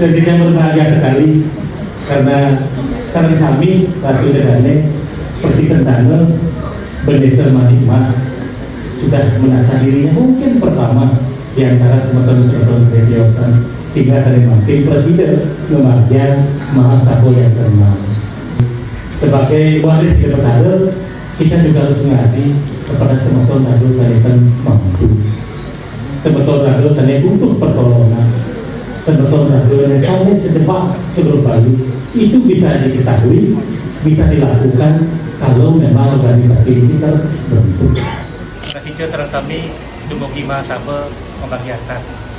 Dan kita berbahagia sekali karena sarang sami Ratu Dedane Persi Sentane Beneser Manikmas sudah menata dirinya mungkin pertama di antara semeton-semeton Gretiosan, sehingga sering makin Presiden Memarja Mahasabo yang terkenal. Sebagai waris di Petare, kita juga harus mengabdi kepada semeton Ratu Sanitan mampu, semeton Ratu Sanitan untuk pertolongan, semeton Ratu Sanitan secepat seluruh Bali. Itu bisa diketahui, bisa dilakukan kalau memang organisasi ini terbentuk. Nasija sareng sami dumugi Mahasaba pembagiatan.